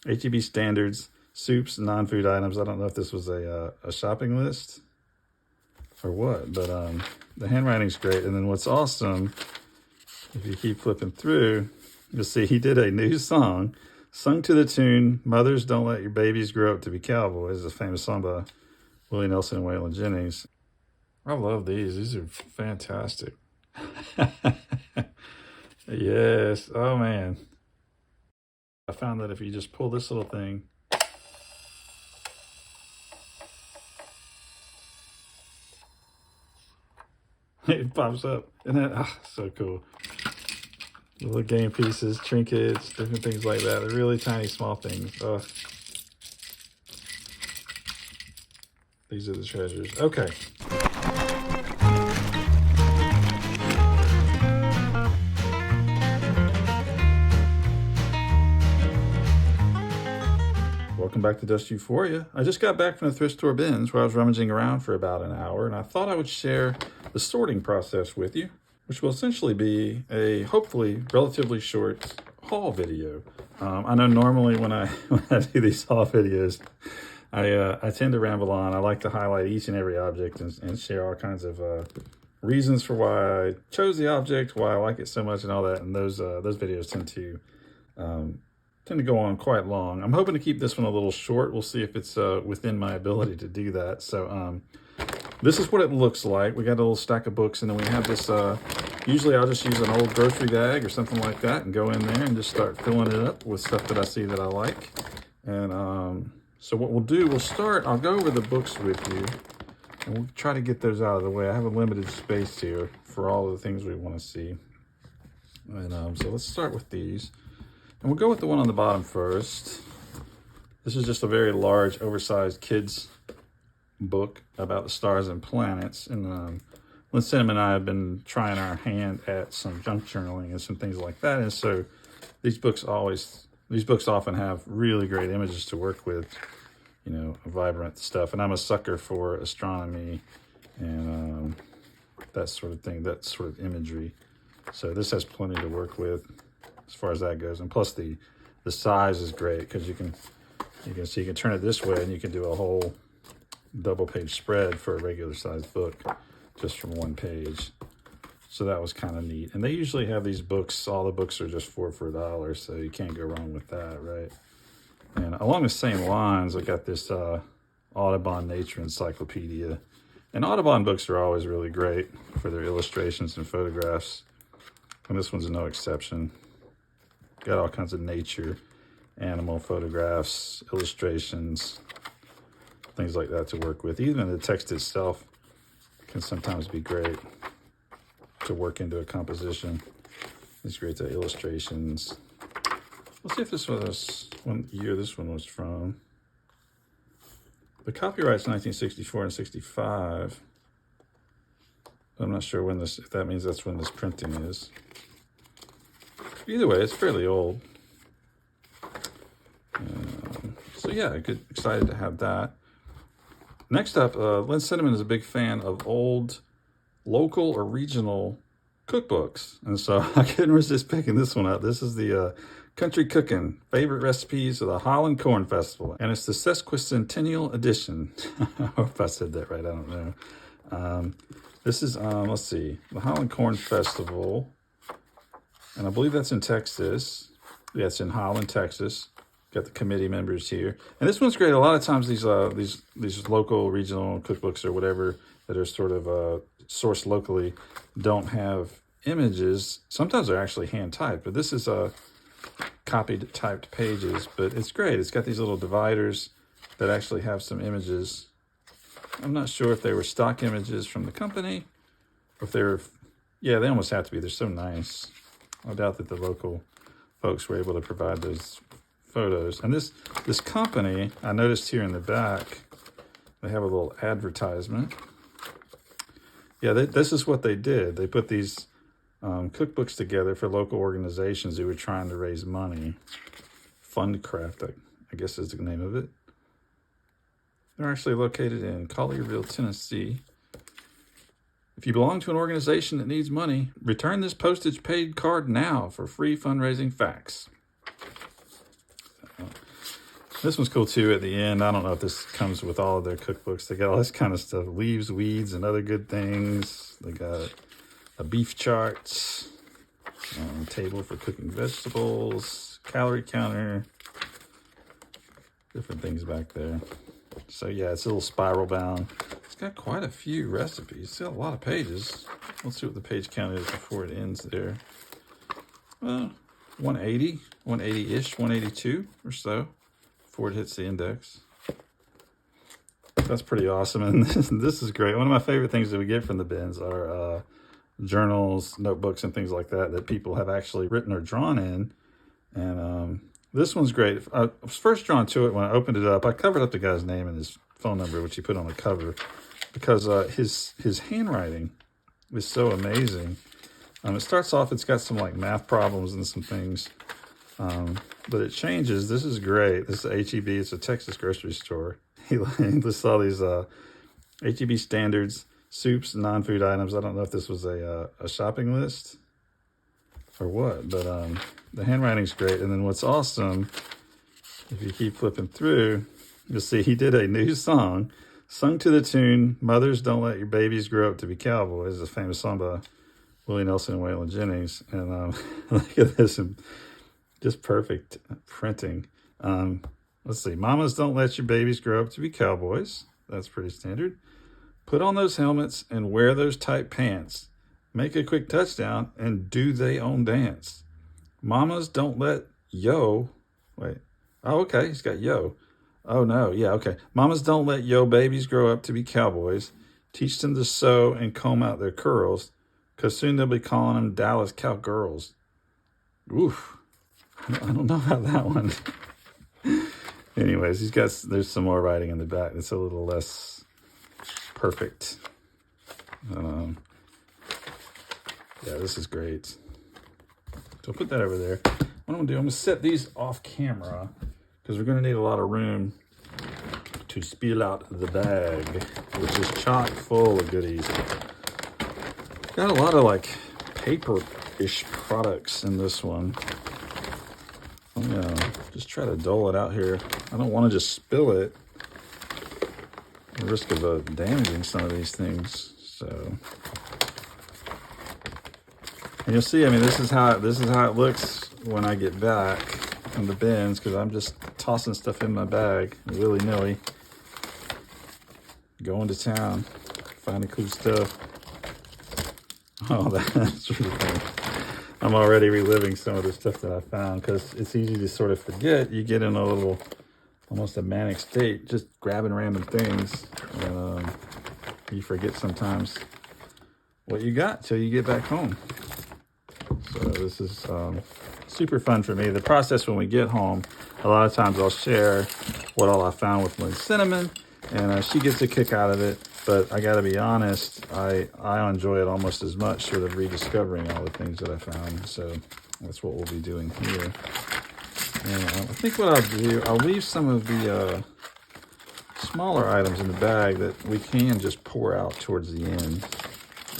HEB standards, soups, non-food items. I don't know if this was a shopping list or what, but the handwriting's great. And then what's awesome, if you keep flipping through, you'll see he did a new song, sung to the tune, Mothers Don't Let Your Babies Grow Up to Be Cowboys, a famous song by Willie Nelson and Waylon Jennings. I love these. These are fantastic. Yes. Oh, man. I found that if you just pull this little thing, it pops up. And that, so cool. Little game pieces, trinkets, different things like that. They're really tiny, small things. Oh. These are the treasures. Okay. Welcome back to Dust Euphoria. I just got back from the thrift store bins where I was rummaging around for about an hour, and I thought I would share the sorting process with you, which will essentially be a hopefully relatively short haul video. I know normally when I do these haul videos, I tend to ramble on. I like to highlight each and every object and share all kinds of reasons for why I chose the object, why I like it so much, and all that. And those videos tend to go on quite long. I'm hoping to keep this one a little short. We'll see if it's within my ability to do that. So this is what it looks like. We got a little stack of books, and then we have this, usually I'll just use an old grocery bag or something like that and go in there and just start filling it up with stuff that I see that I like. And so what we'll do, I'll go over the books with you, and we'll try to get those out of the way. I have a limited space here for all of the things we want to see. And so let's start with these. And we'll go with the one on the bottom first. This is just a very large, oversized kids book about the stars and planets. And Lynn Cinnamon and I have been trying our hand at some junk journaling and some things like that. And so these books often have really great images to work with, you know, vibrant stuff. And I'm a sucker for astronomy and that sort of thing, that sort of imagery. So this has plenty to work with as far as that goes. And plus the size is great because you can turn it this way and you can do a whole double page spread for a regular sized book just from one page. So that was kind of neat. And they usually have these books, all the books are just $4 for $1, so you can't go wrong with that, right? And along the same lines, I got this Audubon Nature Encyclopedia. And Audubon books are always really great for their illustrations and photographs. And this one's no exception. Got all kinds of nature, animal photographs, illustrations, things like that to work with. Even the text itself can sometimes be great to work into a composition. It's great to illustrations. Let's see if this was what year this one was from. The copyright's 1964 and 65. I'm not sure when if that means that's when this printing is. Either way, it's fairly old. So yeah, excited to have that. Next up, Lynn Cinnamon is a big fan of old local or regional cookbooks. And so I couldn't resist picking this one up. This is the Country Cookin' Favorite Recipes of the Holland Corn Festival. And it's the sesquicentennial edition. I hope I said that right, I don't know. This is, let's see, the Holland Corn Festival. And I believe that's in Texas. Yeah, it's in Holland, Texas. Got the committee members here. And this one's great. A lot of times these local, regional cookbooks or whatever that are sort of sourced locally don't have images. Sometimes they're actually hand typed, but this is copied typed pages, but it's great. It's got these little dividers that actually have some images. I'm not sure if they were stock images from the company or if they were, yeah, they almost have to be. They're so nice. I doubt that the local folks were able to provide those photos. And this company, I noticed here in the back, they have a little advertisement. Yeah, this is what they did. They put these cookbooks together for local organizations who were trying to raise money. Fundcraft, I guess is the name of it. They're actually located in Collierville, Tennessee. If you belong to an organization that needs money, return this postage paid card now for free fundraising facts. This one's cool too at the end. I don't know if this comes with all of their cookbooks. They got all this kind of stuff, leaves, weeds, and other good things. They got a beef chart, table for cooking vegetables, calorie counter, different things back there. So yeah, it's a little spiral bound. It's got quite a few recipes. It's got a lot of pages. Let's see what the page count is before it ends there. 180, 180-ish, 182 or so before it hits the index. That's pretty awesome. And this is great. One of my favorite things that we get from the bins are journals, notebooks, and things like that that people have actually written or drawn in. And this one's great. I was first drawn to it when I opened it up. I covered up the guy's name and his phone number, which he put on the cover, because his handwriting is so amazing. It starts off, it's got some like math problems and some things, but it changes. This is great. This is HEB. It's a Texas grocery store. He lists all these HEB standards, soups, non-food items. I don't know if this was a shopping list or what, but the handwriting's great. And then what's awesome, if you keep flipping through, you'll see he did a new song, sung to the tune, "Mothers Don't Let Your Babies Grow Up to Be Cowboys," a famous song by Willie Nelson and Waylon Jennings. And look at this, just perfect printing. Let's see. "Mamas, don't let your babies grow up to be cowboys." That's pretty standard. "Put on those helmets and wear those tight pants. Make a quick touchdown and do they own dance. Mamas, don't let yo..." Wait. Oh, okay. He's got yo. Oh, no. Yeah, okay. "Mamas, don't let yo babies grow up to be cowboys. Teach them to sew and comb out their curls, because soon they'll be calling them Dallas Cowgirls." Oof. I don't know about that one. Anyways, there's some more writing in the back that's a little less perfect. Yeah, this is great. So I'll put that over there. What I'm going to do, I'm going to set these off camera because we're going to need a lot of room to spill out the bag, which is chock full of goodies. Got a lot of like paper-ish products in this one. I'm going to just try to dole it out here. I don't want to just spill it. The risk of damaging some of these things. So, and you'll see, I mean, this is how it looks when I get back in the bins, because I'm just tossing stuff in my bag willy-nilly, going to town, finding cool stuff. Oh, that's really funny. I'm already reliving some of the stuff that I found, because it's easy to sort of forget. You get in a little, almost a manic state, just grabbing random things, and you forget sometimes what you got till you get back home. So this is super fun for me. The process when we get home, a lot of times I'll share what all I found with Lynn Cinnamon, and she gets a kick out of it. But I gotta be honest, I enjoy it almost as much, sort of rediscovering all the things that I found. So that's what we'll be doing here. And I think what I'll do, I'll leave some of the smaller items in the bag that we can just pour out towards the end,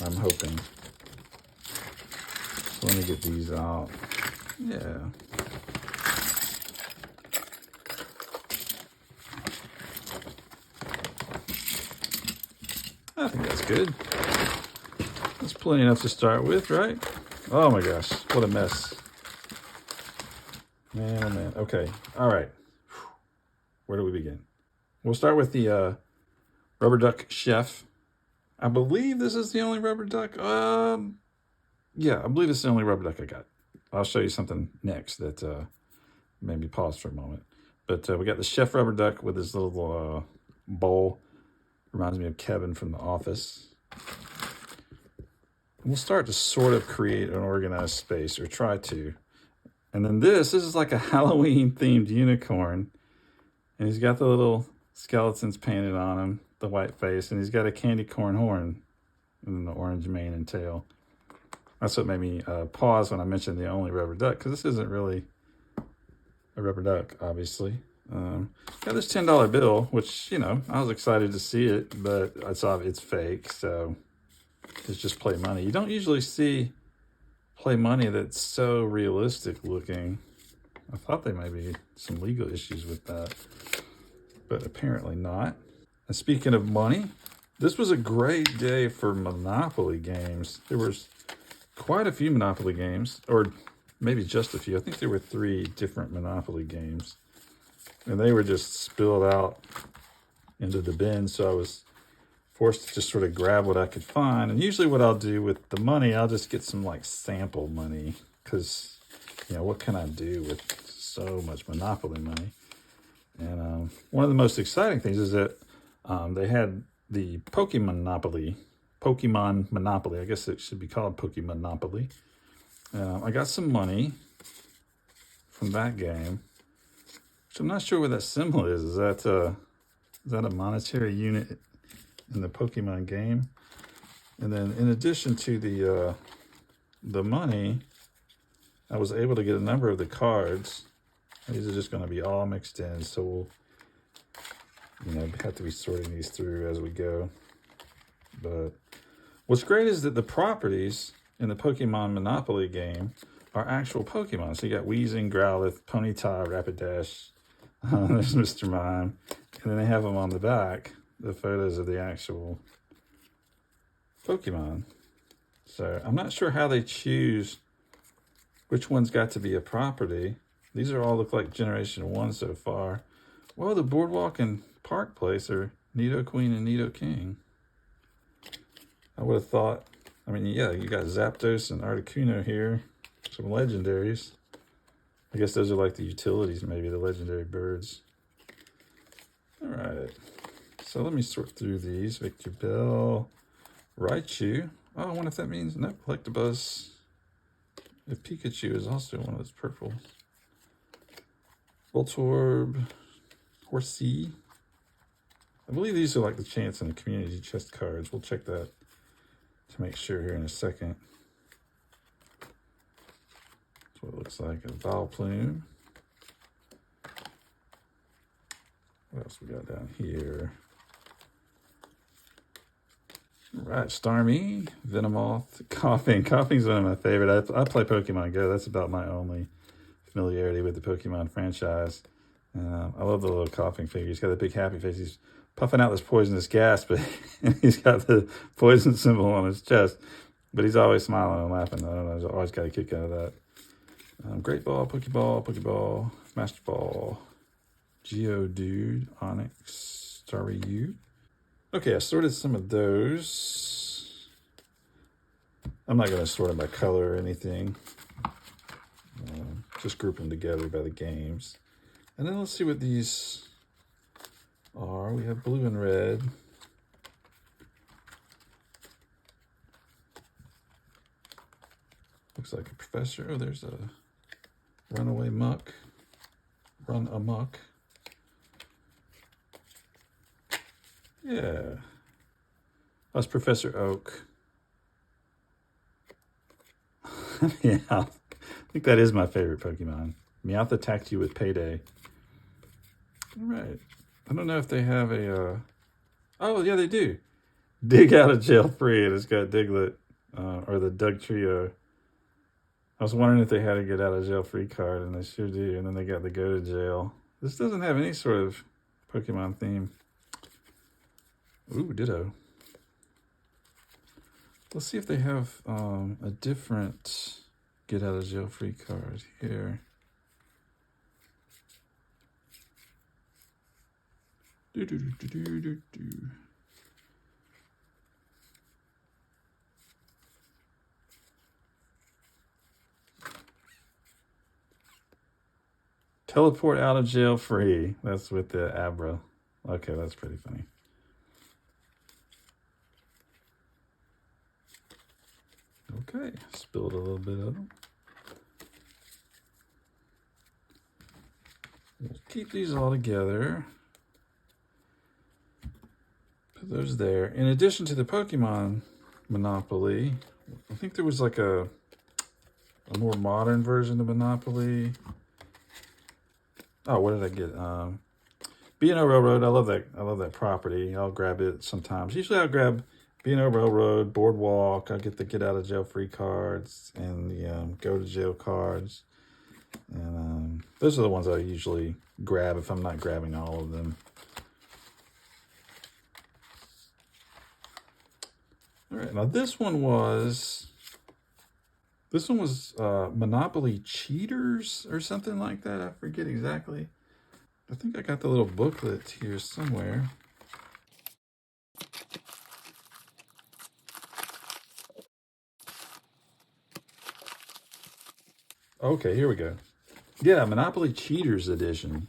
I'm hoping. So let me get these out. Yeah. I think that's good. That's plenty enough to start with, right? Oh my gosh, what a mess. Man, oh man. Okay, all right. Where do we begin? We'll start with the rubber duck chef. I believe this is the only rubber duck. Yeah, I believe it's the only rubber duck I got. I'll show you something next that made me pause for a moment. But we got the chef rubber duck with his little bowl. Reminds me of Kevin from The Office. We'll start to sort of create an organized space, or try to. And then this is like a Halloween-themed unicorn. And he's got the little skeletons painted on him, the white face, and he's got a candy corn horn and the orange mane and tail. That's what made me pause when I mentioned the only rubber duck, because this isn't really a rubber duck, obviously. Got this $10 bill, which, you know, I was excited to see it, but I saw it's fake, so it's just play money. You don't usually see play money that's so realistic looking. I thought there might be some legal issues with that, but apparently not. And speaking of money, this was a great day for Monopoly games. There was quite a few Monopoly games, or maybe just a few. I think there were 3 different Monopoly games, and they were just spilled out into the bin, so I was forced to just sort of grab what I could find. And usually what I'll do with the money, I'll just get some like sample money, because, you know, what can I do with so much Monopoly money? And one of the most exciting things is that they had the Pokemon Monopoly. I guess it should be called Pokemon Monopoly. I got some money from that game, which I'm not sure what that symbol is. Is that a monetary unit in the Pokemon game? And then in addition to the money, I was able to get a number of the cards. These are just going to be all mixed in, so we'll, you know, have to be sorting these through as we go. But what's great is that the properties in the Pokemon Monopoly game are actual Pokemon. So you got Weezing, Growlithe, Ponyta, Rapidash. There's Mr. Mime. And then they have them on the back, the photos of the actual Pokemon. So I'm not sure how they choose which one's got to be a property. These are all look like Generation 1 so far. Well, the Boardwalk and Park Place are Nidoqueen and Nidoking. I would have thought, I mean, yeah, you got Zapdos and Articuno here. Some legendaries. I guess those are like the utilities, maybe, the legendary birds. All right. So let me sort through these. Victor Bell, Raichu. Oh, I wonder if that means, no, Electabuzz. If Pikachu is also one of those purple. Voltorb, Horsey. I believe these are like the chance and the community chest cards. We'll check that to make sure here in a second. That's what it looks like. A Vileplume. What else we got down here? All right, Starmie, Venomoth, Coughing. Coughing's one of my favorite. I play Pokemon Go. That's about my only familiarity with the Pokemon franchise. I love the little Coughing figure. He's got a big happy face. He's puffing out this poisonous gas, but he's got the poison symbol on his chest. But he's always smiling and laughing. I don't know. I've always got a kick out of that. Great Ball, Pokeball, Master Ball, Geodude, Onyx, Staryu. Okay, I sorted some of those. I'm not going to sort them by color or anything. Just group them together by the games. And then let's see what these are. We have blue and red. Looks like a professor. Oh, there's a runaway muck. Run amok. Yeah. That's Professor Oak. Yeah. I think that is my favorite Pokemon. Meowth attacked you with Payday. All right. I don't know if they have a... Oh, yeah, they do. Dig out of jail free. And it's got Diglett, or the Doug Trio. I was wondering if they had a get out of jail free card, and they sure do. And then they got the go to jail. This doesn't have any sort of Pokemon theme. Ooh, ditto. Let's see if they have a different get out of jail free card here. Teleport out of jail free. That's with the Abra. Okay, that's pretty funny. Okay, spilled a little bit of them. We'll keep these all together. Put those there. In addition to the Pokemon Monopoly, I think there was like a more modern version of Monopoly. Oh, what did I get? B&O Railroad. I love that property. I'll grab it sometimes. Usually I'll grab B&O Railroad, Boardwalk. I'll get the get out of jail free cards and the go to jail cards. And those are the ones I usually grab if I'm not grabbing all of them. All right, now this one was Monopoly Cheaters or something like that. I forget exactly. I think I got the little booklet here somewhere. Okay, here we go. Yeah, Monopoly Cheaters Edition.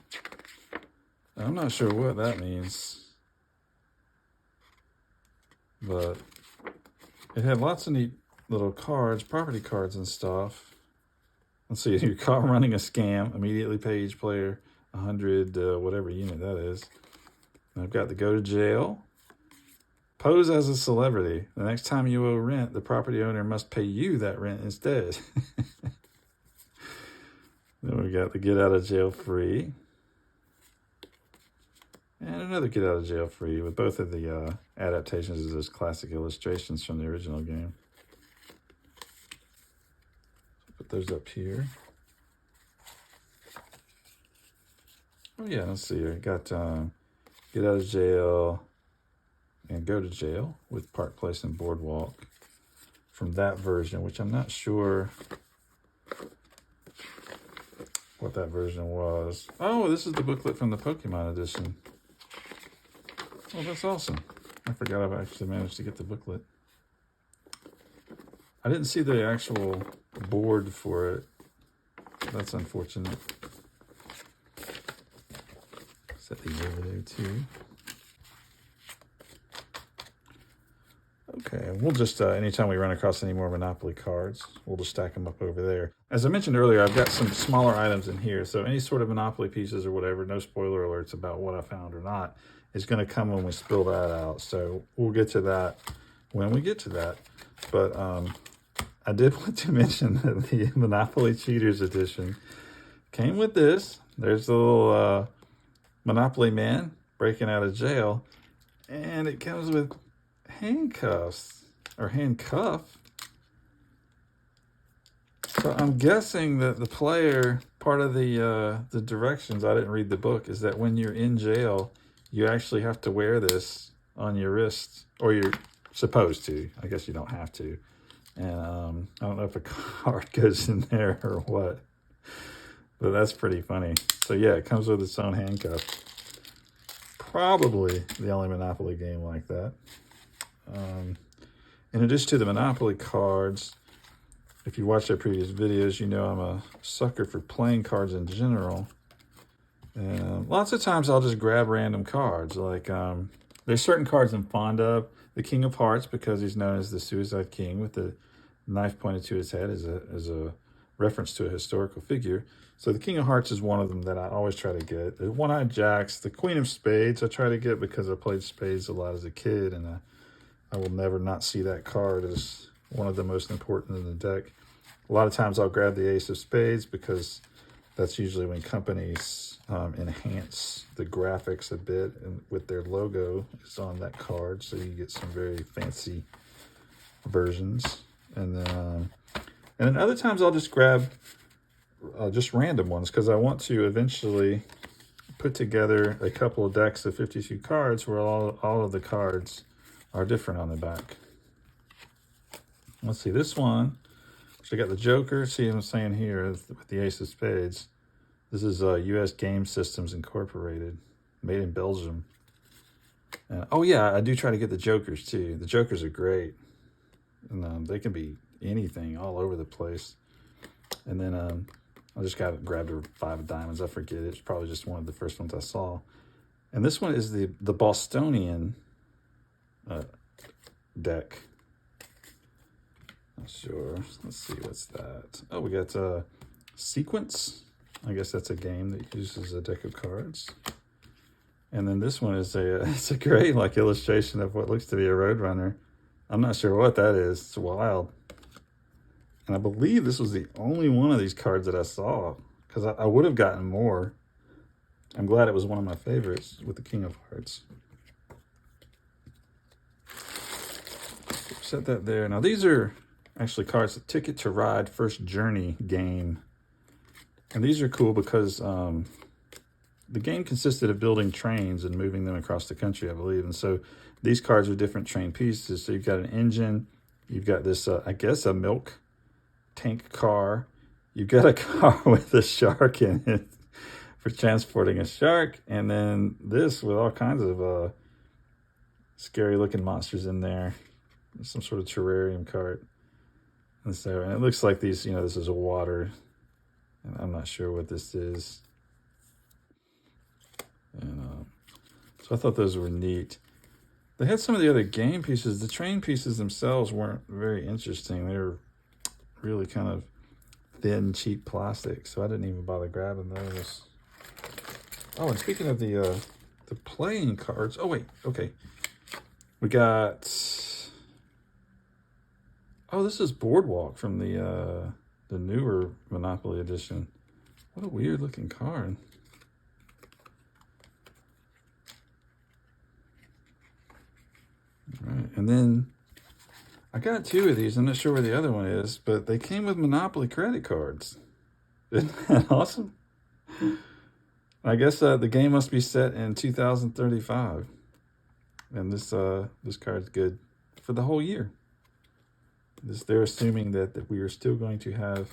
I'm not sure what that means, but it had lots of neat little cards, property cards and stuff. Let's see, you're caught running a scam, immediately pay each player 100, whatever unit that is. And I've got the go to jail. Pose as a celebrity. The next time you owe rent, the property owner must pay you that rent instead. Then we got the get out of jail free. And another get out of jail free with both of the adaptations of those classic illustrations from the original game. Put those up here. Oh yeah, let's see here. Got get out of jail and go to jail with Park Place and Boardwalk from that version, which I'm not sure what that version was. Oh, this is the booklet from the Pokemon edition. Oh, that's awesome. I forgot I've actually managed to get the booklet. I didn't see the actual board for it. That's unfortunate. Set these over there too. Okay, we'll just, anytime we run across any more Monopoly cards, we'll just stack them up over there. As I mentioned earlier, I've got some smaller items in here, so any sort of Monopoly pieces or whatever, no spoiler alerts about what I found or not, is going to come when we spill that out. So we'll get to that when we get to that. But I did want to mention that the Monopoly Cheaters Edition came with this. There's the little Monopoly man breaking out of jail, and it comes with handcuffs or handcuff. So I'm guessing that the player, part of the directions, I didn't read the book, is that when you're in jail, you actually have to wear this on your wrist, or you're supposed to. I guess you don't have to. And I don't know if a card goes in there or what, but that's pretty funny. So yeah, it comes with its own handcuff. Probably the only Monopoly game like that. In addition to the Monopoly cards, if you watch our previous videos, you know I'm a sucker for playing cards in general. And lots of times I'll just grab random cards. Like there's certain cards I'm fond of. The King of Hearts, because he's known as the Suicide King with the knife pointed to his head, as a reference to a historical figure. So the King of Hearts is one of them that I always try to get. The One-Eyed Jacks, the Queen of Spades, I try to get because I played spades a lot as a kid, and I will never not see that card as one of the most important in the deck. A lot of times I'll grab the Ace of Spades because that's usually when companies enhance the graphics a bit, and with their logo is on that card, so you get some very fancy versions. And then other times I'll just grab just random ones because I want to eventually put together a couple of decks of 52 cards where all of the cards are different on the back. Let's see, this one, so I got the Joker. See what I'm saying here with the Ace of Spades. This is U.S. Game Systems Incorporated, made in Belgium. Oh yeah, I do try to get the Jokers too. The Jokers are great. And they can be anything, all over the place. And then I just grabbed a 5 of diamonds. I forget, it's probably just one of the first ones I saw. And this one is the Bostonian deck. Not sure. Let's see, what's that? Oh, we got Sequence. I guess that's a game that uses a deck of cards. And then this one is it's a great illustration of what looks to be a Roadrunner. I'm not sure what that is. It's wild. And I believe this was the only one of these cards that I saw, because I would have gotten more. I'm glad it was one of my favorites with the King of Hearts. Set that there. Now these are actually cards, the Ticket to Ride First Journey game. And these are cool because the game consisted of building trains and moving them across the country, I believe. And so these cards are different train pieces. So you've got an engine, you've got this, I guess, a milk tank car. You've got a car with a shark in it for transporting a shark. And then this with all kinds of scary looking monsters in there. Some sort of terrarium cart. And so, and it looks like these, you know, this is a water. And I'm not sure what this is. And so I thought those were neat. They had some of the other game pieces. The train pieces themselves weren't very interesting. They were really kind of thin, cheap plastic. So I didn't even bother grabbing those. Oh, and speaking of the playing cards. Oh, wait. Okay. We got... Oh, this is Boardwalk from the newer Monopoly edition. What a weird looking card. All right, and then I got two of these. I'm not sure where the other one is, but they came with Monopoly credit cards. Isn't that awesome? I guess the game must be set in 2035. And this card's good for the whole year. They're assuming that we are still going to have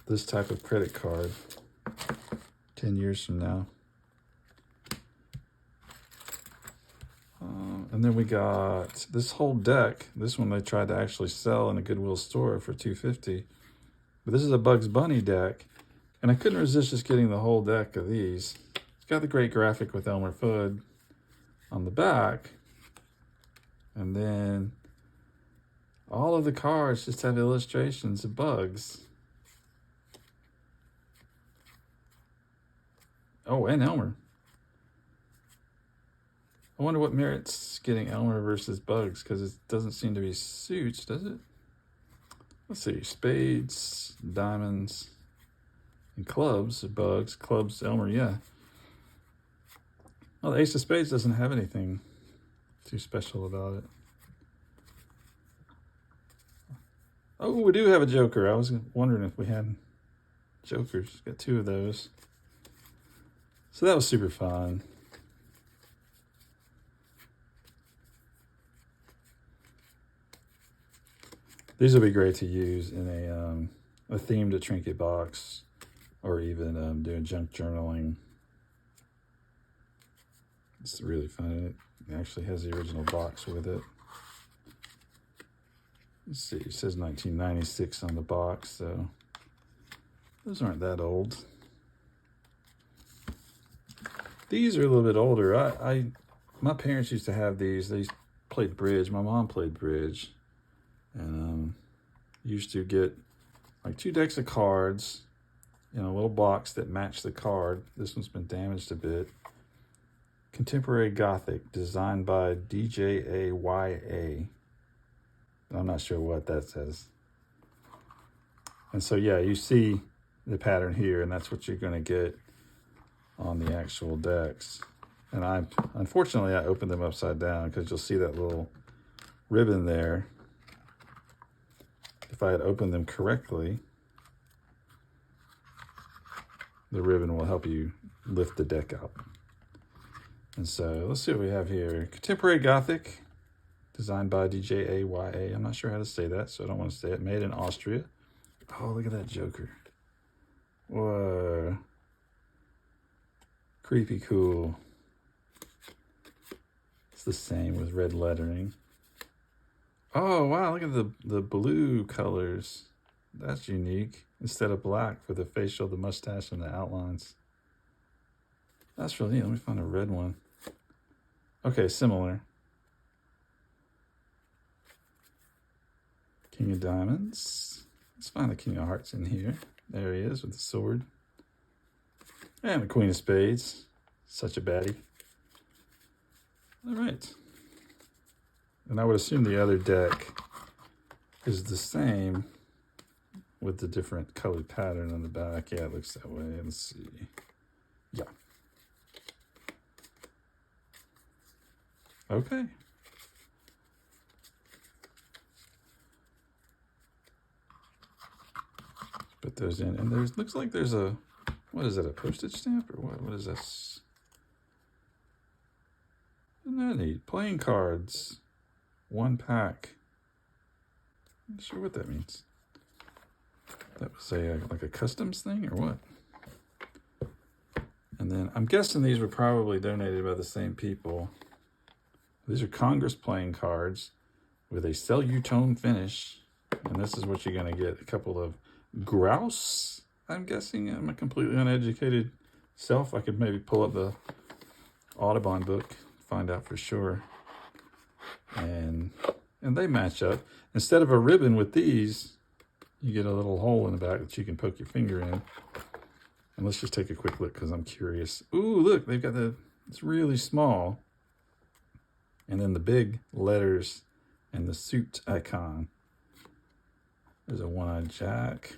this type of credit card 10 years from now. And then we got this whole deck. This one they tried to actually sell in a Goodwill store for $2.50. But this is a Bugs Bunny deck. And I couldn't resist just getting the whole deck of these. It's got the great graphic with Elmer Fudd on the back. And then all of the cards just have illustrations of bugs. Oh, and Elmer. I wonder what merits getting Elmer versus bugs, because it doesn't seem to be suits, does it? Let's see. Spades, diamonds, and clubs, bugs. Clubs, Elmer, yeah. Well, the Ace of Spades doesn't have anything too special about it. Oh, we do have a Joker. I was wondering if we had Jokers. Got two of those. So that was super fun. These will be great to use in a themed trinket box, or even doing junk journaling. It's really fun. It actually has the original box with it. Let's see, it says 1996 on the box, so those aren't that old. These are a little bit older. My parents used to have these. They played bridge. My mom played bridge. And used to get like 2 decks of cards in a little box that matched the card. This one's been damaged a bit. Contemporary Gothic, designed by DJAYA. I'm not sure what that says. And so, yeah, you see the pattern here, and that's what you're going to get on the actual decks. And unfortunately, I opened them upside down because you'll see that little ribbon there. If I had opened them correctly, the ribbon will help you lift the deck up. And so let's see what we have here. Contemporary Gothic, designed by DJAYA. I'm not sure how to say that, so I don't want to say it. Made in Austria. Oh, look at that Joker. Whoa. Creepy cool. It's the same with red lettering. Oh, wow, look at the blue colors. That's unique. Instead of black for the facial, the mustache, and the outlines. That's really neat. Let me find a red one. Okay, similar. King of Diamonds. Let's find the King of Hearts in here. There he is with the sword. And the Queen of Spades. Such a baddie. All right. And I would assume the other deck is the same with the different colored pattern on the back. Yeah, it looks that way. Let's see. Yeah. Okay. Put those in. And there's looks like there's a, what is it, a postage stamp or what? What is this? Isn't that neat? Playing cards, 1 pack. I'm not sure what that means. That was like a customs thing or what? And then I'm guessing these were probably donated by the same people. These are Congress playing cards with a cellulose finish. And this is what you're going to get. A couple of grouse, I'm guessing. I'm a completely uneducated self. I could maybe pull up the Audubon book, find out for sure. And they match up. Instead of a ribbon with these, you get a little hole in the back that you can poke your finger in. And let's just take a quick look because I'm curious. Ooh, look, they've got it's really small. And then the big letters and the suit icon. There's a one-eyed jack.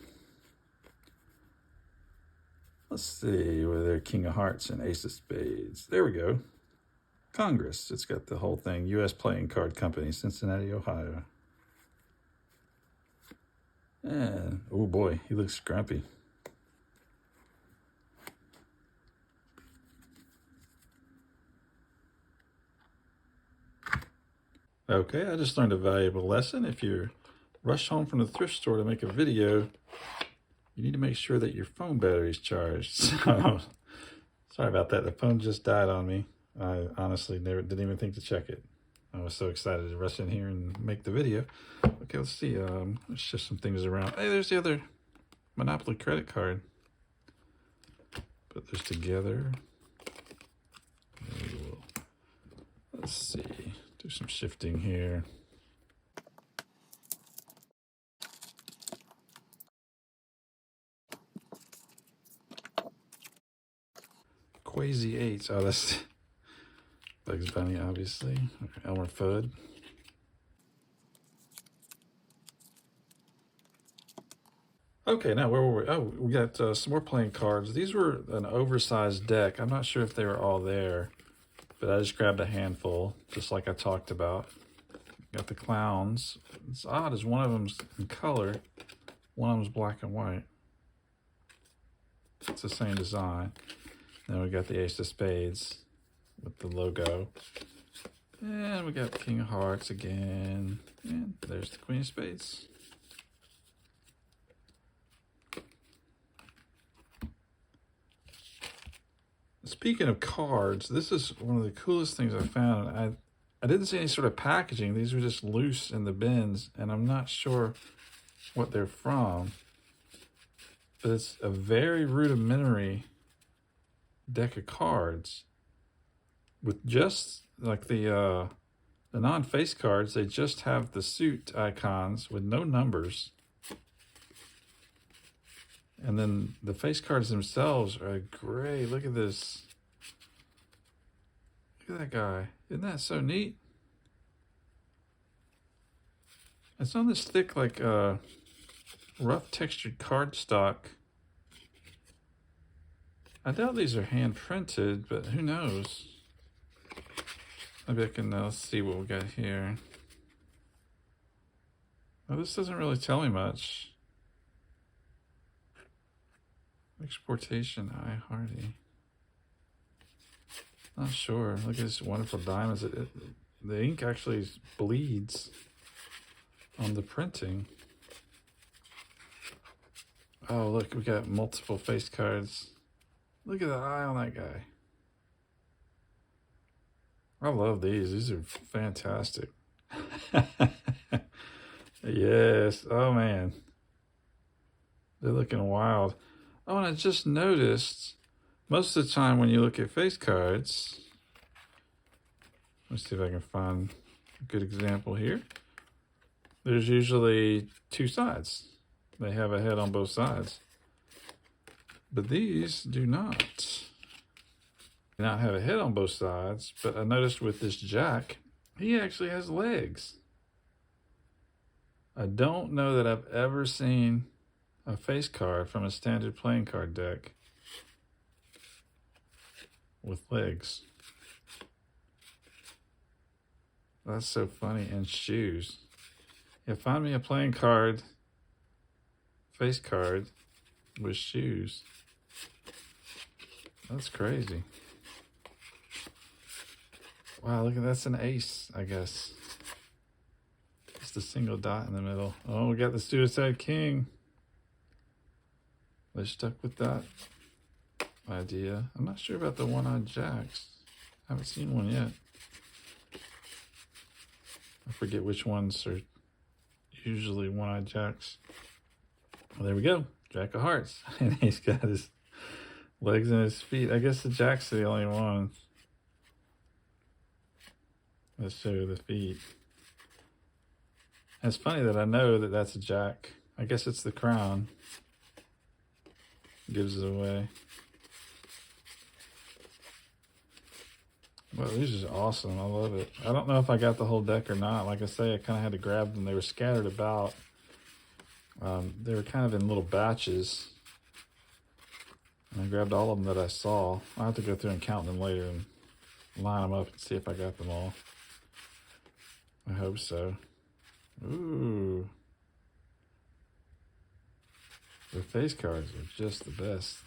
Let's see, where they're King of Hearts and Ace of Spades. There we go. Congress. It's got the whole thing. U.S. Playing Card Company, Cincinnati, Ohio. And, oh boy, he looks grumpy. Okay, I just learned a valuable lesson. If you rush home from the thrift store to make a video, you need to make sure that your phone battery is charged. So, sorry about that. The phone just died on me. I honestly didn't even think to check it. I was so excited to rush in here and make the video. Okay, let's see. Let's shift some things around. Hey, there's the other Monopoly credit card. Put those together. Let's see. Do some shifting here. Quasi 8. Oh, that's Bugs Bunny, obviously. Elmer Fudd. Okay, now where were we? Oh, we got some more playing cards. These were an oversized deck. I'm not sure if they were all there, but I just grabbed a handful, just like I talked about. Got the clowns. It's odd, as one of them's in color, one of them's black and white. It's the same design. Then we got the Ace of Spades with the logo. And we got the King of Hearts again. And there's the Queen of Spades. Speaking of cards, this is one of the coolest things I found. I didn't see any sort of packaging. These were just loose in the bins, and I'm not sure what they're from. But it's a very rudimentary deck of cards with just like the non-face cards. They just have the suit icons with no numbers. And then the face cards themselves are great. Look at this. Look at that guy. Isn't that so neat? It's on this thick, like, rough textured cardstock. I doubt these are hand printed, but who knows? Maybe I can, let's see what we got here. Well, this doesn't really tell me much. Exportation, I Hardy. Not sure. Look at this wonderful diamonds. The ink actually bleeds on the printing. Oh, look, we got multiple face cards. Look at the eye on that guy. I love these. These are fantastic. Yes. Oh, man. They're looking wild. Oh, and I just noticed, most of the time when you look at face cards, let's see if I can find a good example here. There's usually two sides. They have a head on both sides. But these do not. They not have a head on both sides, but I noticed with this jack, he actually has legs. I don't know that I've ever seen a face card from a standard playing card deck with legs. That's so funny. And shoes. Yeah, find me a playing card, face card with shoes. That's crazy. Wow, look at that's an ace, I guess. Just a single dot in the middle. Oh, we got the Suicide King. They're stuck with that idea. I'm not sure about the one-eyed jacks. I haven't seen one yet. I forget which ones are usually one-eyed jacks. Well, there we go. Jack of hearts. And he's got his legs and his feet. I guess the jacks are the only ones. Let's show you the feet. And it's funny that I know that that's a jack. I guess it's the crown. Gives it away. Well, these are awesome. I love it. I don't know if I got the whole deck or not. Like I say, I kind of had to grab them. They were scattered about. They were kind of in little batches. And I grabbed all of them that I saw. I'll have to go through and count them later and line them up and see if I got them all. I hope so. Ooh. The face cards are just the best.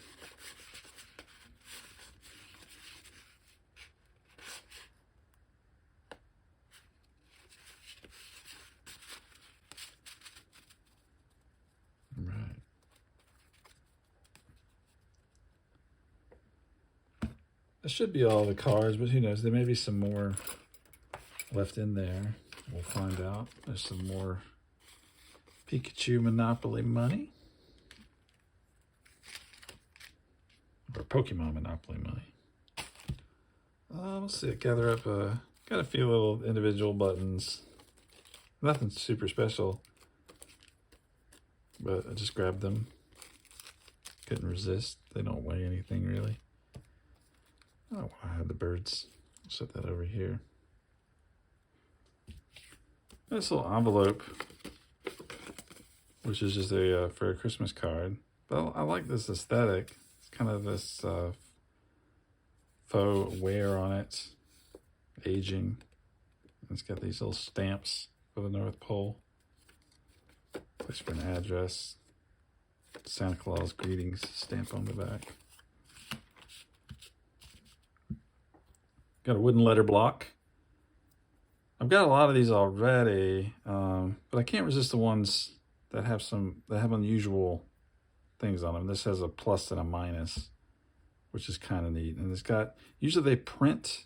Right. That should be all the cards, but who knows? There may be some more left in there. We'll find out. There's some more Pikachu Monopoly money. Or Pokemon Monopoly money. Let's see, gather up, got a few little individual buttons. Nothing super special, but I just grabbed them. Couldn't resist. They don't weigh anything really. Oh, I had the birds. Set that over here. This little envelope, which is just a for a Christmas card. But I like this aesthetic. It's kind of this faux wear on it, aging. It's got these little stamps for the North Pole. Place for an address. Santa Claus greetings stamp on the back. Got a wooden letter block. I've got a lot of these already, but I can't resist the ones that have unusual things on them. This has a plus and a minus, which is kind of neat. And it's got, usually they print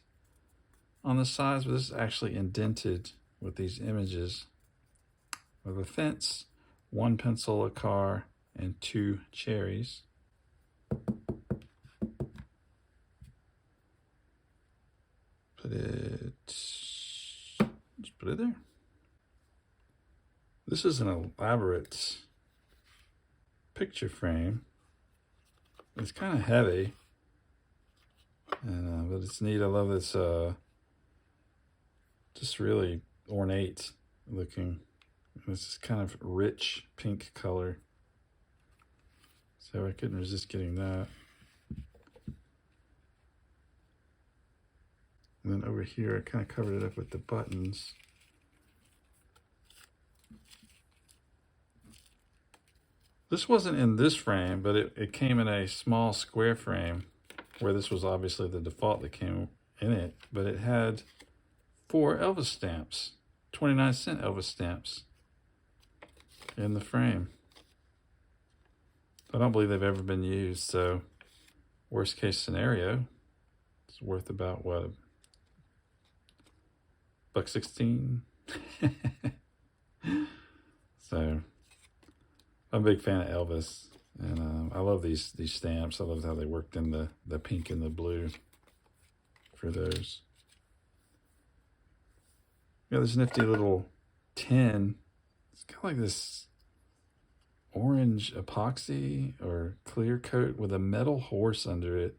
on the sides, but this is actually indented with these images of a fence, 1 pencil, a car, and 2 cherries. Just put it there. This is an elaborate picture frame. It's kind of heavy, and but it's neat. I love this just really ornate looking. This is kind of rich pink color, so I couldn't resist getting that. And then over here, I kind of covered it up with the buttons. This wasn't in this frame, but it came in a small square frame, where this was obviously the default that came in it, but it had 4 Elvis stamps, 29-cent Elvis stamps in the frame. I don't believe they've ever been used, so worst case scenario, it's worth about what, $1.16. So I'm a big fan of Elvis, and I love these stamps. I love how they worked in the pink and the blue for those. Got this nifty little tin. It's kind of like this orange epoxy or clear coat with a metal horse under it.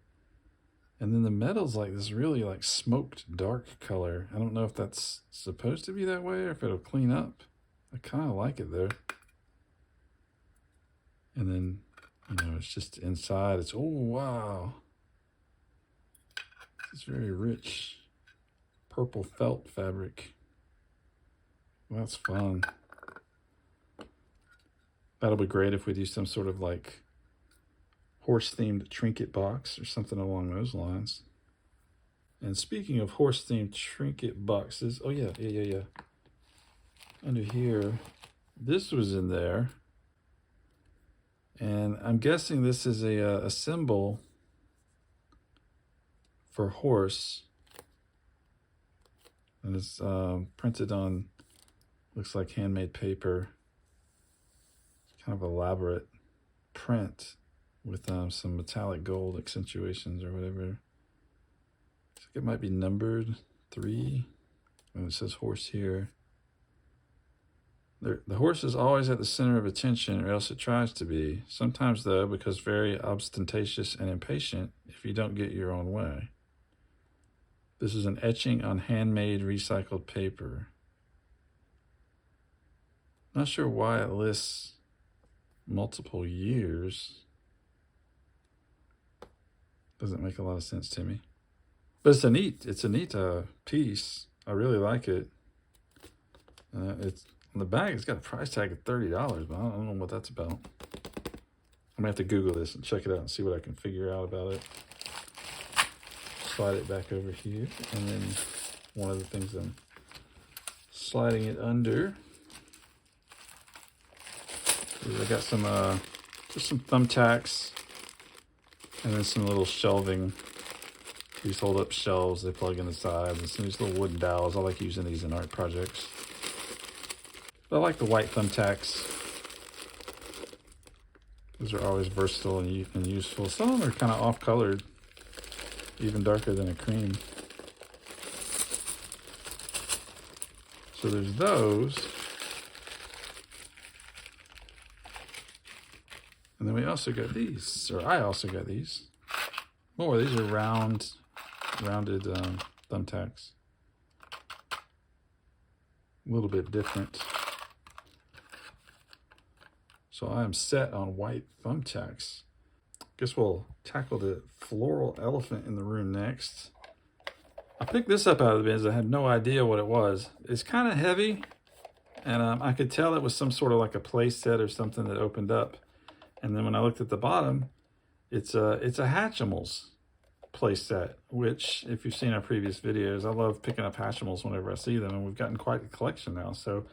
And then the metal's like this really like smoked dark color. I don't know if that's supposed to be that way or if it'll clean up. I kind of like it though. And then, you know, it's just inside. It's, oh, wow. It's very rich purple felt fabric. Well, that's fun. That'll be great if we do some sort of like horse-themed trinket box or something along those lines. And speaking of horse-themed trinket boxes, oh yeah. Under here, this was in there. And I'm guessing this is a symbol for horse. And it's printed on, looks like handmade paper. It's kind of elaborate print with some metallic gold accentuations or whatever. I think it might be numbered 3. And it says horse here. The horse is always at the center of attention, or else it tries to be. Sometimes, though, because very ostentatious and impatient if you don't get your own way. This is an etching on handmade recycled paper. Not sure why it lists multiple years. Doesn't make a lot of sense to me. But it's a neat piece. I really like it. It's on the bag. It's got a price tag of $30, but I don't know what that's about. I'm gonna have to Google this and check it out and see what I can figure out about it. Slide it back over here, and then one of the things I'm sliding it under is I got some just some thumbtacks, and then some little shelving. These hold up shelves, they plug in the sides, and some of these little wooden dowels. I like using these in art projects. But I like the white thumbtacks. Those are always versatile and useful. Some of them are kind of off-colored, even darker than a cream. So there's those. And then we also got these, or I also got these. Oh, these are rounded thumbtacks. A little bit different. So I am set on white thumbtacks. Guess we'll tackle the floral elephant in the room next. I picked this up out of the bins. I had no idea what it was. It's kind of heavy, and I could tell it was some sort of like a play set or something that opened up. And then when I looked at the bottom, it's a Hatchimals play set, which if you've seen our previous videos, I love picking up Hatchimals whenever I see them, and we've gotten quite a collection now. So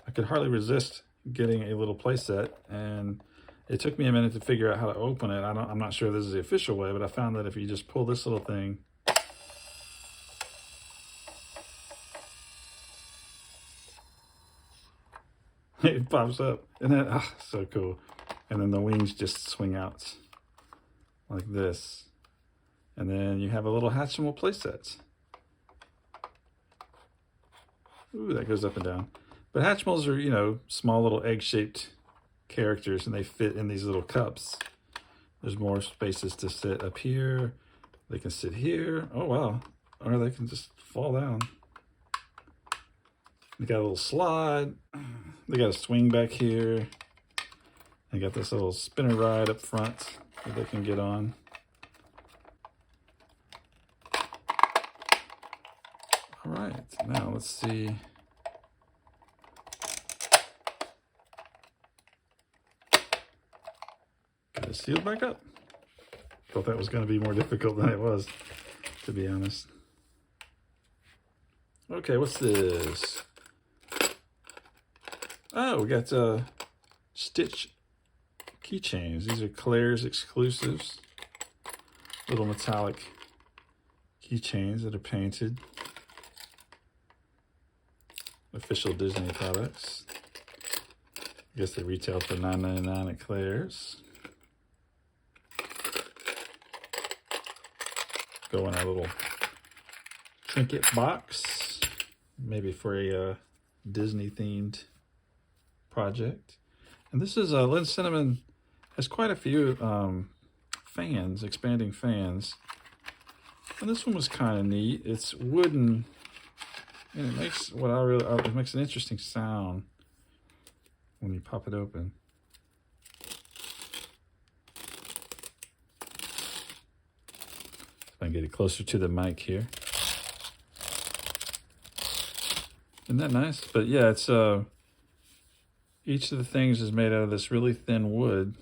I could hardly resist getting a little play set, and it took me a minute to figure out how to open it. I'm not sure this is the official way, but I found that if you just pull this little thing, it pops up, and then so cool. And then the wings just swing out like this, and then you have a little Hatchimal playset. Ooh, that goes up and down. But Hatchimals are, you know, small little egg-shaped characters, and they fit in these little cups. There's more spaces to sit up here. They can sit here. Oh wow! Or they can just fall down. They got a little slide. They got a swing back here. They got this little spinner ride up front that they can get on. All right, now let's see. Got it sealed back up. Thought that was going to be more difficult than it was, to be honest. Okay, what's this? Oh, we got Stitch keychains. These are Claire's exclusives. Little metallic keychains that are painted. Official Disney products. I guess they retail for $9.99 at Claire's. Go in a little trinket box, maybe for a Disney themed project. And this is Lynn Cinnamon has quite a few fans, expanding fans. And this one was kind of neat. It's wooden, and it makes it makes an interesting sound when you pop it open. If I can get it closer to the mic here. Isn't that nice? But yeah, it's each of the things is made out of this really thin wood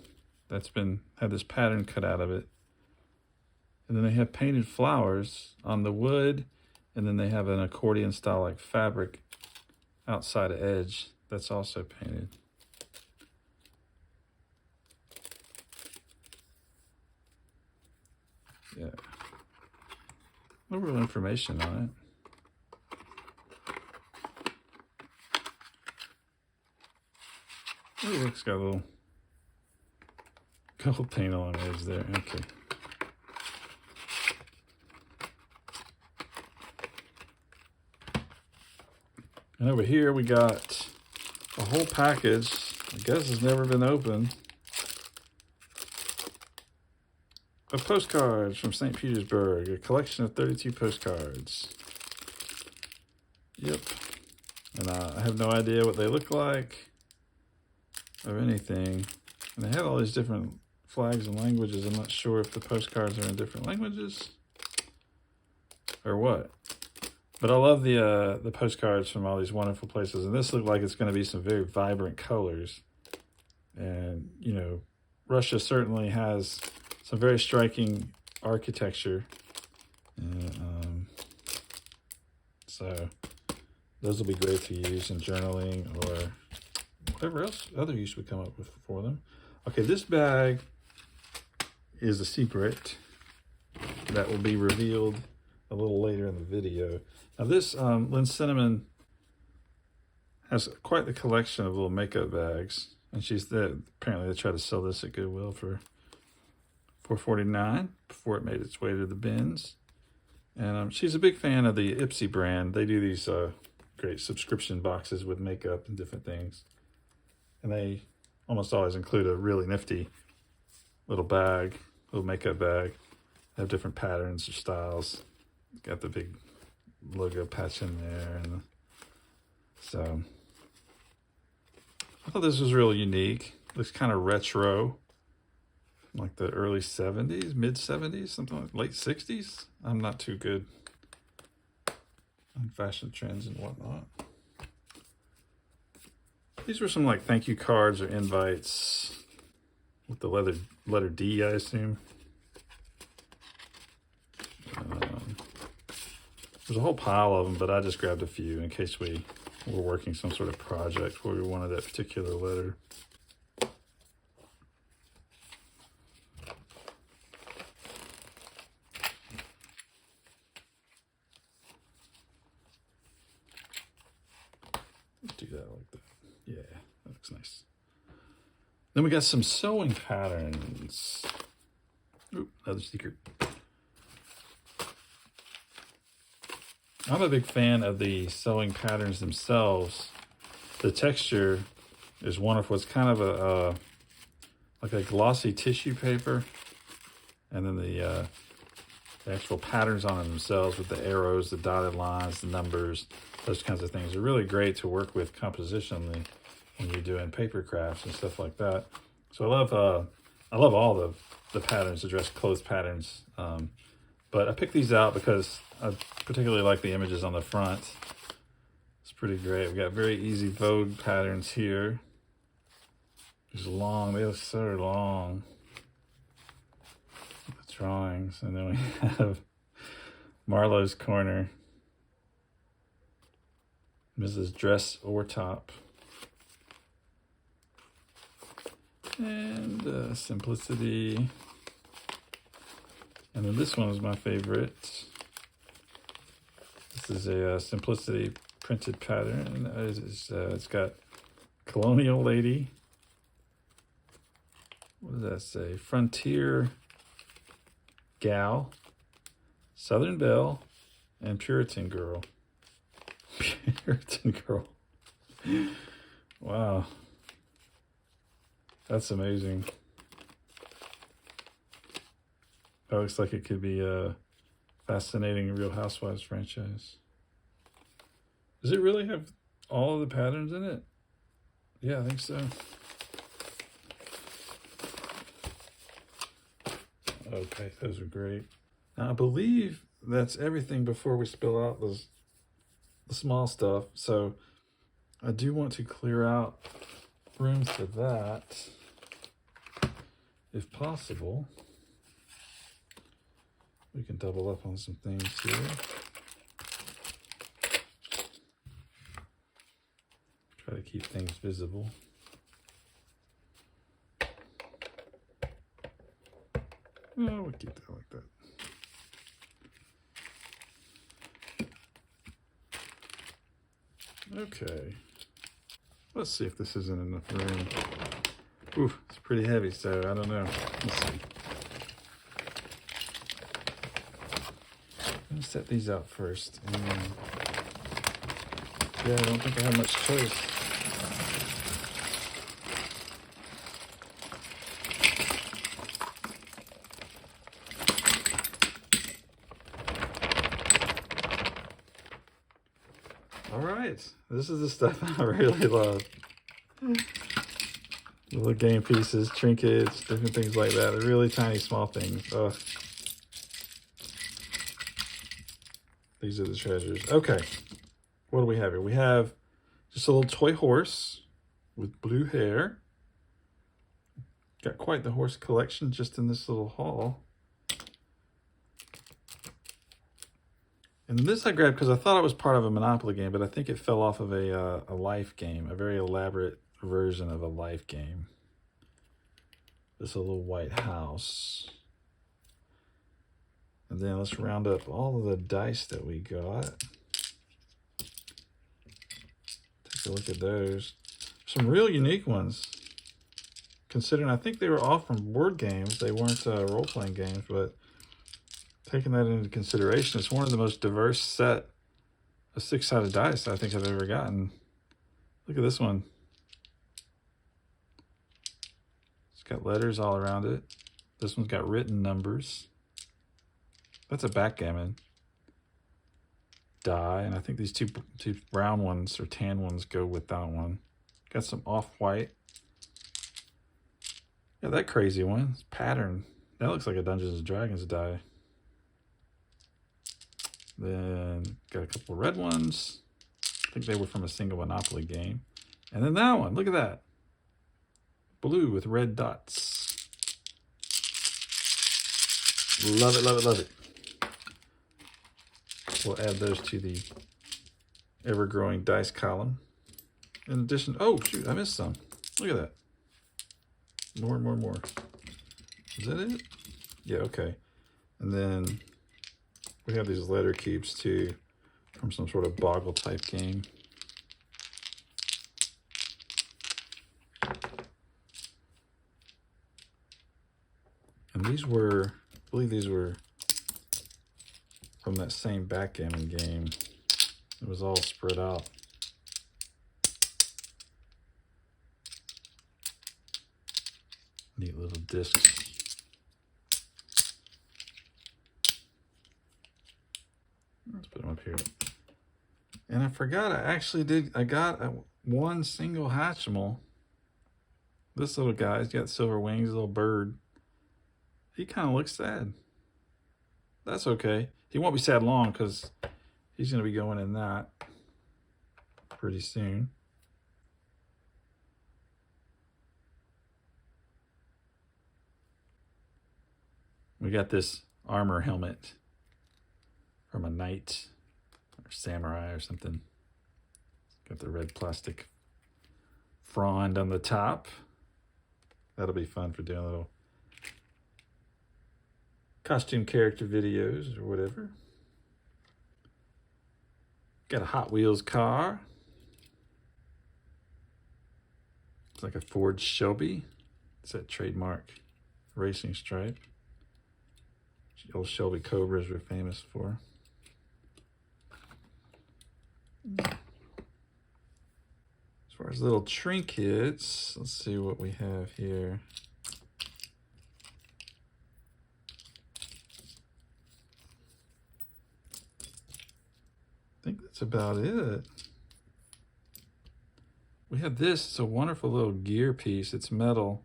that's had this pattern cut out of it. And then they have painted flowers on the wood, and then they have an accordion style like fabric outside the edge that's also painted. Yeah. No real information on it. Oh, it's got a little gold paint along the edge there. Okay. And over here we got a whole package. I guess it's never been opened. Of postcards from St. Petersburg, a collection of 32 postcards. Yep. And I have no idea what they look like or anything. And they have all these different flags and languages. I'm not sure if the postcards are in different languages or what. But I love the postcards from all these wonderful places. And this looks like it's going to be some very vibrant colors. And, you know, Russia certainly has some very striking architecture. And, so those will be great to use in journaling or whatever else other use we come up with for them. Okay, this bag is a secret that will be revealed a little later in the video. Now this Lynn Cinnamon has quite the collection of little makeup bags, and apparently they tried to sell this at Goodwill for $4.49 before it made its way to the bins. And she's a big fan of the IPSY brand. They do these great subscription boxes with makeup and different things, and they almost always include a really nifty little makeup bag. They have different patterns or styles. Got the big logo patch in there, and so I thought this was really unique. Looks kind of retro, like the early 70s, mid 70s, something like late 60s. I'm not too good on fashion trends and whatnot. These were some like thank you cards or invites with the letter D, I assume. There's a whole pile of them, but I just grabbed a few in case we were working some sort of project where we wanted that particular letter. Let's do that like that. Yeah, that looks nice. Then we got some sewing patterns. Oop, another secret. I'm a big fan of the sewing patterns themselves. The texture is wonderful. It's kind of like a glossy tissue paper, and then the actual patterns on themselves with the arrows, the dotted lines, the numbers, those kinds of things are really great to work with compositionally when you're doing paper crafts and stuff like that. So I love all the patterns, the dress clothes patterns. But I picked these out because I particularly like the images on the front. It's pretty great. We got very easy Vogue patterns here. Just long, they look so long. The drawings. And then we have Marlowe's Corner. Mrs. Dress or Top. And Simplicity. And then this one is my favorite. This is a Simplicity printed pattern. It's got Colonial Lady. What does that say? Frontier Gal, Southern Belle, and Puritan Girl. Puritan Girl. Wow. That's amazing. That looks like it could be a fascinating Real Housewives franchise. Does it really have all of the patterns in it? Yeah, I think so. Okay, those are great. Now, I believe that's everything before we spill out the small stuff. So I do want to clear out room for that. if possible, we can double up on some things here. Try to keep things visible. No, we'll keep that like that. Okay. Let's see if this isn't enough room. Ooh, it's pretty heavy, so I don't know. Let's see. I'm gonna set these out first. And yeah, I don't think I have much choice. All right, this is the stuff I really love. Little game pieces, trinkets, different things like that. They're really tiny, small things. Oh. These are the treasures. Okay, what do we have here? We have just a little toy horse with blue hair. Got quite the horse collection just in this little haul. And this I grabbed because I thought it was part of a Monopoly game, but I think it fell off of a life game, a very elaborate version of a life game. This little white house. And then let's round up all of the dice that we got. Take a look at those. Some real unique ones. Considering I think they were all from board games. They weren't role-playing games, but taking that into consideration, it's one of the most diverse set of six-sided dice I think I've ever gotten. Look at this one. It's got letters all around it. This one's got written numbers. That's a backgammon die, and I think these two brown ones or tan ones go with that one. Got some off-white. Yeah, that crazy one. It's pattern. That looks like a Dungeons and Dragons die. Then got a couple of red ones. I think they were from a single Monopoly game. And then that one, look at that. Blue with red dots. Love it, love it, love it. We'll add those to the ever-growing dice column. In addition, oh shoot, I missed some. Look at that. More and more and more. Is that it? Yeah, okay. And then we have these letter cubes too, from some sort of boggle type game. And these were, I believe these were from that same backgammon game. It was all spread out. Neat little discs. Let's put them up here. And I forgot, I got one single Hatchimal. This little guy, he's got silver wings, a little bird. He kind of looks sad. That's okay. He won't be sad long because he's going to be going in that pretty soon. We got this armor helmet from a knight or samurai or something. Got the red plastic frond on the top. That'll be fun for doing little costume character videos or whatever. Got a Hot Wheels car. It's like a Ford Shelby. It's that trademark racing stripe. Old Shelby Cobras we're famous for. As far as little trinkets, let's see what we have here. I think that's about it. We have this. It's a wonderful little gear piece. It's metal.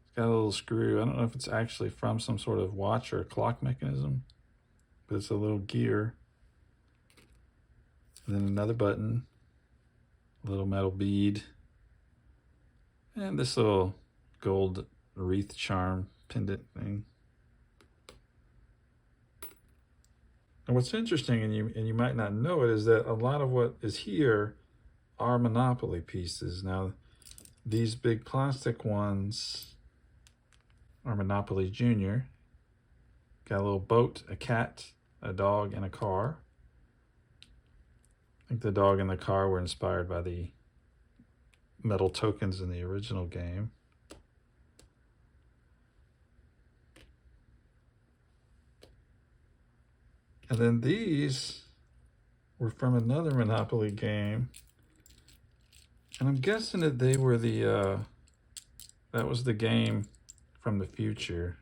It's got a little screw. I don't know if it's actually from some sort of watch or clock mechanism, but it's a little gear. And then another button, a little metal bead, and this little gold wreath charm pendant thing. And what's interesting, and you might not know it, is that a lot of what is here are Monopoly pieces. Now, these big plastic ones are Monopoly Junior. Got a little boat, a cat, a dog, and a car. I think the dog and the car were inspired by the metal tokens in the original game. And then these were from another Monopoly game. And I'm guessing that they were that was the game from the future.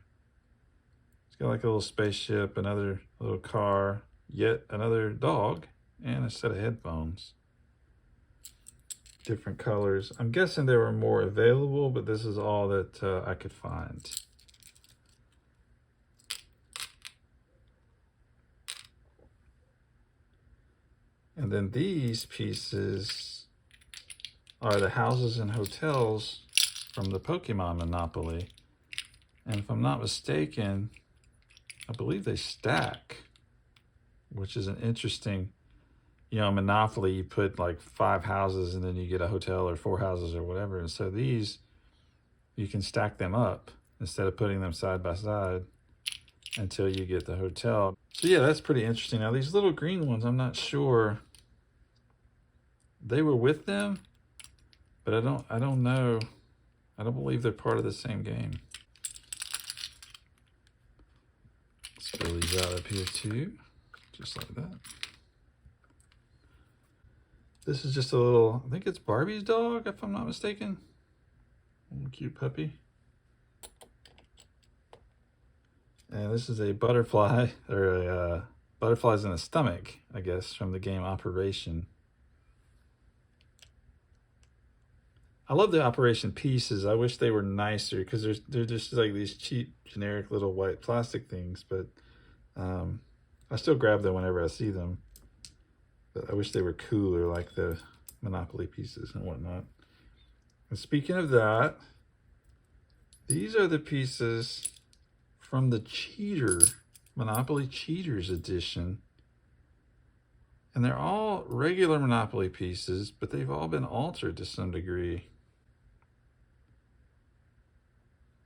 It's got like a little spaceship, another little car, yet another dog, and a set of headphones. Different colors. I'm guessing there were more available, but this is all that I could find. And then these pieces are the houses and hotels from the Pokemon Monopoly. And if I'm not mistaken, I believe they stack, which is an interesting, you know, Monopoly, you put like 5 houses and then you get a hotel or 4 houses or whatever. And so these, you can stack them up instead of putting them side by side until you get the hotel. So yeah, that's pretty interesting. Now these little green ones, I'm not sure they were with them, but I don't know. I don't believe they're part of the same game. Let's fill these out up here too, just like that. This is just a little, I think it's Barbie's dog, if I'm not mistaken. A little cute puppy. And this is a butterfly, or a butterflies in a stomach, I guess, from the game Operation. I love the Operation pieces. I wish they were nicer because they're just like these cheap, generic little white plastic things. But I still grab them whenever I see them. But I wish they were cooler, like the Monopoly pieces and whatnot. And speaking of that, these are the pieces from the Monopoly Cheaters edition. And they're all regular Monopoly pieces, but they've all been altered to some degree.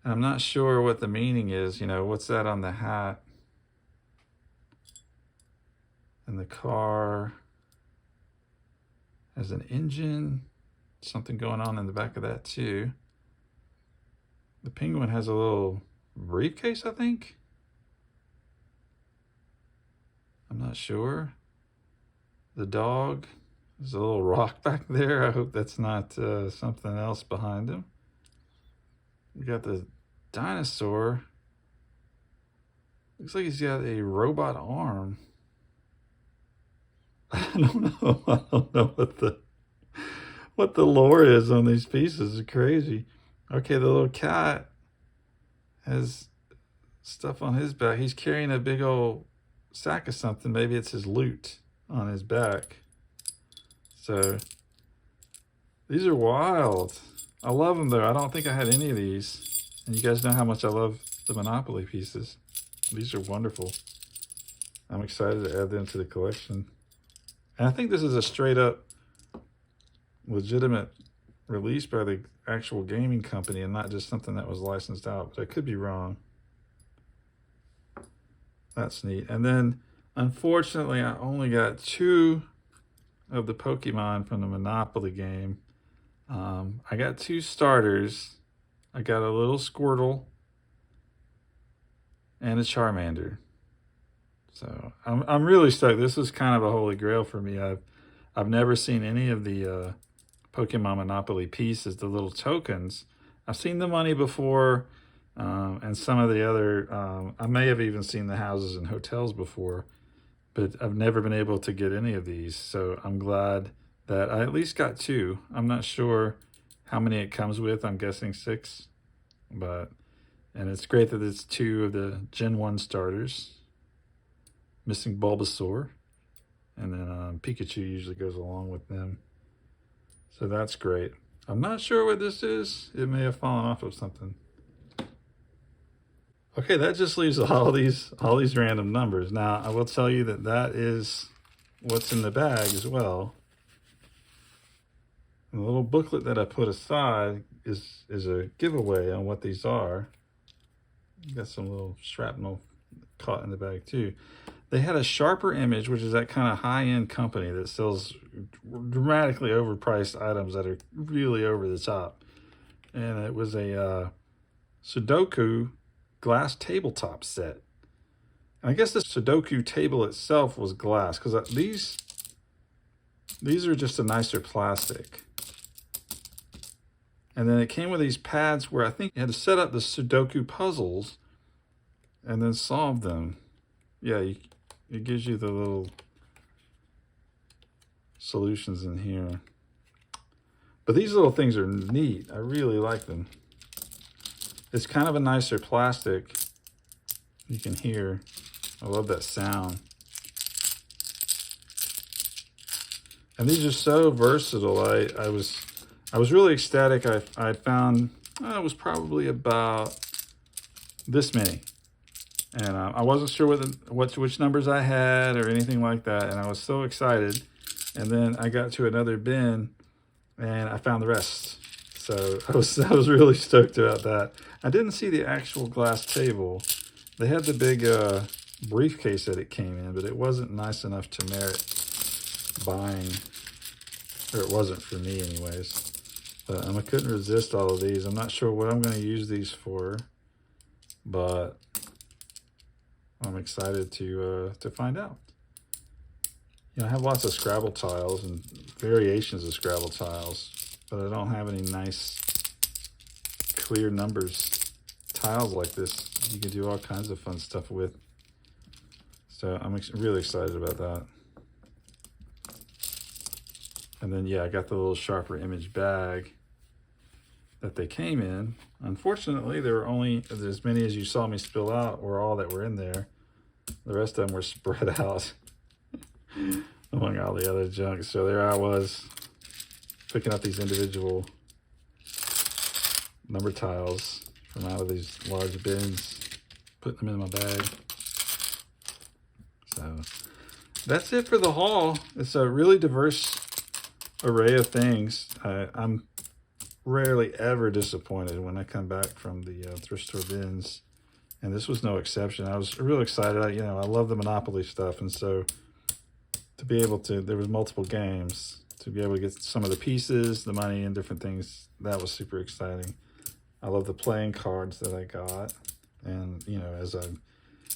And I'm not sure what the meaning is. You know, what's that on the hat? And the car has an engine. Something going on in the back of that too. The penguin has a little briefcase, I think. I'm not sure. The dog, there's a little rock back there. I hope that's not something else behind him. We got the dinosaur. Looks like he's got a robot arm. I don't know. I don't know what the lore is on these pieces. It's crazy. Okay, the little cat has stuff on his back. He's carrying a big old sack of something. Maybe it's his loot on his back. So these are wild. I love them though. I don't think I had any of these. And you guys know how much I love the Monopoly pieces. These are wonderful. I'm excited to add them to the collection. And I think this is a straight up legitimate release by the actual gaming company and not just something that was licensed out, but I could be wrong. That's neat. And then unfortunately, I only got 2 of the Pokemon from the Monopoly game. I got 2 starters. I got a little Squirtle and a Charmander. So I'm really stoked. This is kind of a holy grail for me. I've never seen any of the Pokemon Monopoly pieces, the little tokens. I've seen the money before, and some of the other. I may have even seen the houses and hotels before, but I've never been able to get any of these. So I'm glad that I at least got 2. I'm not sure how many it comes with. I'm guessing 6, and it's great that it's 2 of the Gen 1 starters. Missing Bulbasaur, and then Pikachu usually goes along with them. So that's great. I'm not sure what this is. It may have fallen off of something. Okay, that just leaves all these random numbers. Now, I will tell you that that is what's in the bag as well. And the little booklet that I put aside is a giveaway on what these are. Got some little shrapnel caught in the bag too. They had a Sharper Image, which is that kind of high-end company that sells dramatically overpriced items that are really over the top. And it was a Sudoku glass tabletop set. And I guess the Sudoku table itself was glass, because these are just a nicer plastic. And then it came with these pads where I think you had to set up the Sudoku puzzles and then solve them. Yeah, it gives you the little solutions in here. But these little things are neat. I really like them. It's kind of a nicer plastic. You can hear. I love that sound. And these are so versatile. I was really ecstatic. I found it was probably about this many, and I wasn't sure which numbers I had or anything like that. And I was so excited. And then I got to another bin, and I found the rest. So I was really stoked about that. I didn't see the actual glass table. They had the big briefcase that it came in, but it wasn't nice enough to merit buying, or it wasn't for me anyways. But I couldn't resist all of these. I'm not sure what I'm going to use these for, but I'm excited to find out. You know, I have lots of Scrabble tiles and variations of Scrabble tiles, but I don't have any nice clear numbers tiles like this. You can do all kinds of fun stuff with. So I'm really excited about that. And then, yeah, I got the little Sharper Image bag that they came in. Unfortunately, there were only as many as you saw me spill out were all that were in there. The rest of them were spread out among all the other junk. So there I was, picking up these individual number tiles from out of these large bins, putting them in my bag. So that's it for the haul. It's a really diverse array of things. I'm rarely ever disappointed when I come back from the thrift store bins, and this was no exception. I was real excited. I love the Monopoly stuff, and so to be able to, there was multiple games, to be able to get some of the pieces, the money, and different things, that was super exciting. I love the playing cards that I got, and as I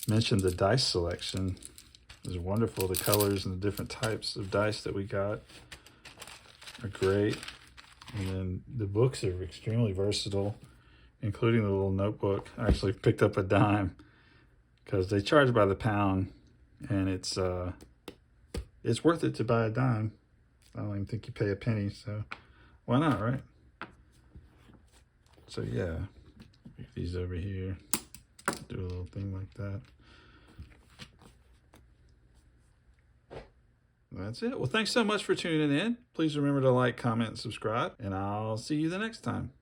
mentioned, the dice selection is wonderful. The colors and the different types of dice that we got are great. And then the books are extremely versatile, including the little notebook. I actually picked up a dime because they charge by the pound, and it's worth it to buy a dime. I don't even think you pay a penny, so why not, right? So yeah, put these over here, do a little thing like that. That's it. Well, thanks so much for tuning in. Please remember to like, comment, and subscribe, and I'll see you the next time.